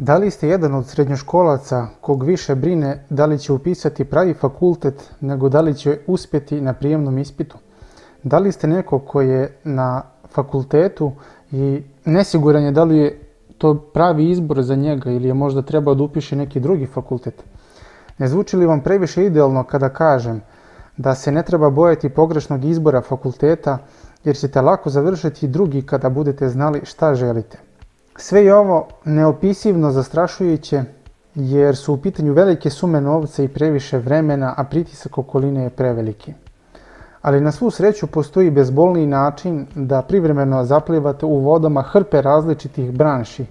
Da li ste jedan od srednjoškolaca kog više brine da li će upisati pravi fakultet nego da li će uspjeti na prijemnom ispitu? Da li ste neko koji je na fakultetu i nesiguran je da li je to pravi izbor za njega ili je možda trebao da upiše neki drugi fakultet? Ne zvuči li vam previše idealno kada kažem da se ne treba bojati pogrešnog izbora fakulteta jer ćete lako završiti drugi kada budete znali šta želite? Sve je ovo neopisivno zastrašujuće jer su u pitanju velike sume novca i previše vremena, a pritisak okoline je preveliki. Ali na svu sreću postoji bezbolniji način da privremeno zaplivate u vodama hrpe različitih branši.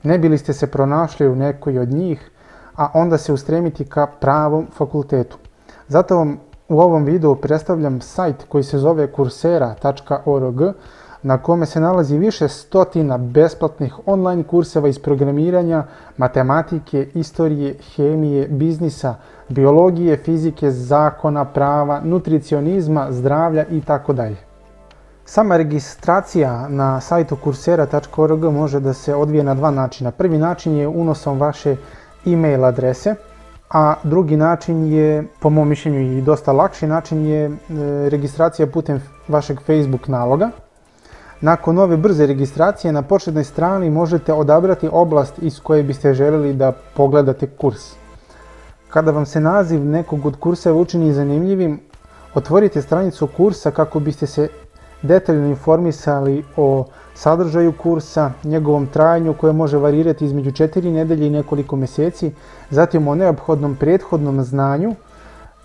Ne bili ste se pronašli u nekoj od njih, a onda se ustremiti ka pravom fakultetu. Zato vam u ovom videu predstavljam sajt koji se zove coursera.org, na kome se nalazi više stotina besplatnih online kurseva iz programiranja, matematike, istorije, hemije, biznisa, biologije, fizike, zakona, prava, nutricionizma, zdravlja itd. Sama registracija na sajtu coursera.org može da se odvije na dva načina. Prvi način je unosom vaše e-mail adrese, a drugi način je, po mom mišljenju i dosta lakši način, je registracija putem vašeg Facebook naloga. Nakon ove brze registracije na početnoj strani možete odabrati oblast iz koje biste željeli da pogledate kurs. Kada vam se naziv nekog od kurseva učini zanimljivim, otvorite stranicu kursa kako biste se detaljno informisali o sadržaju kursa, njegovom trajanju koje može varirati između 4 nedelje i nekoliko mjeseci, zatim o neophodnom prethodnom znanju,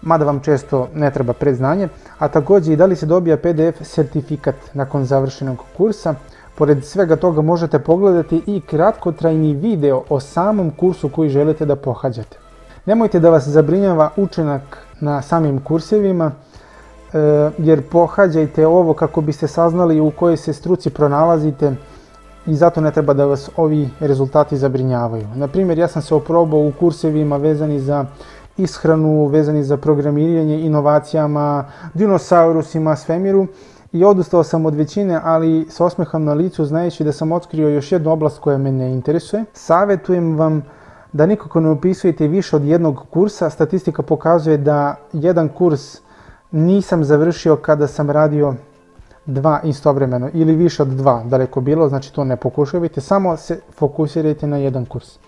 mada vam često ne treba predznanje, a također i da li se dobija PDF sertifikat nakon završenog kursa. Pored svega toga možete pogledati i kratkotrajni video o samom kursu koji želite da pohađate. Nemojte da vas zabrinjava učinak na samim kursevima, jer pohađajte ovo kako biste saznali u kojoj se struci pronalazite i zato ne treba da vas ovi rezultati zabrinjavaju. Na primjer, ja sam se oprobao u kursevima vezani za ishranu, vezani za programiranje, inovacijama, dinosaurusima, svemiru i odustao sam od većine, ali sa osmehom na licu znajući da sam otkrio još jednu oblast koja me ne interesuje. Savjetujem vam da nikako ne upisujete više od jednog kursa. Statistika pokazuje da jedan kurs nisam završio kada sam radio 2 istovremeno ili više od 2, daleko bilo, znači to ne pokušavajte, samo se fokusirajte na jedan kurs.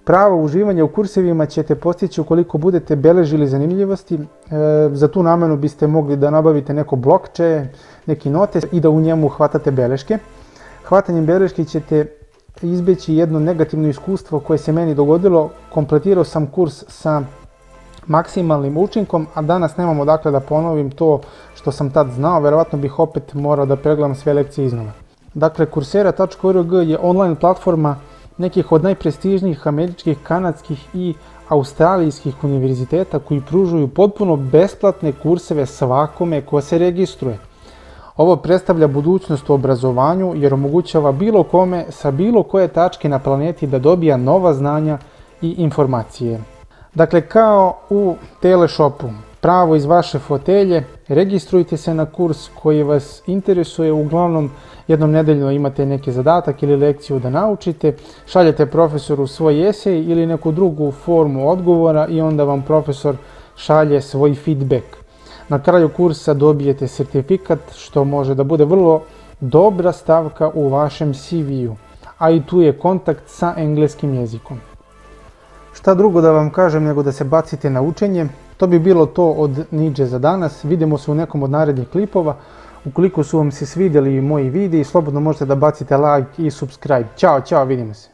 Pravo uživanje u kursevima ćete postići ukoliko budete beležili zanimljivosti. Za tu namenu biste mogli da nabavite neko blokče, neki notes i da u njemu hvatate beleške. Hvatanjem beleške ćete izbjeći jedno negativno iskustvo koje se meni dogodilo. Kompletirao sam kurs sa maksimalnim učinkom, a danas nemam odakle da ponovim to što sam tad znao, verovatno bih opet morao da pregledam sve lekcije iznova. Dakle, coursera.org je online platforma nekih od najprestižnijih američkih, kanadskih i australijskih univerziteta koji pružuju potpuno besplatne kurseve svakome ko se registruje. Ovo predstavlja budućnost u obrazovanju jer omogućava bilo kome sa bilo koje tačke na planeti da dobija nova znanja i informacije. Dakle, kao u teleshopu, pravo iz vaše fotelje, registrujte se na kurs koji vas interesuje, uglavnom jednom nedeljno imate neki zadatak ili lekciju da naučite, šaljete profesoru svoj esej ili neku drugu formu odgovora i onda vam profesor šalje svoj feedback. Na kraju kursa dobijete sertifikat što može da bude vrlo dobra stavka u vašem CV-u, a i tu je kontakt sa engleskim jezikom. Šta drugo da vam kažem nego da se bacite na učenje? To bi bilo to od Nidže za danas. Vidimo se u nekom od narednih klipova. Ukoliko su vam se svidjeli moji videi, slobodno možete da bacite like i subscribe. Ćao, vidimo se.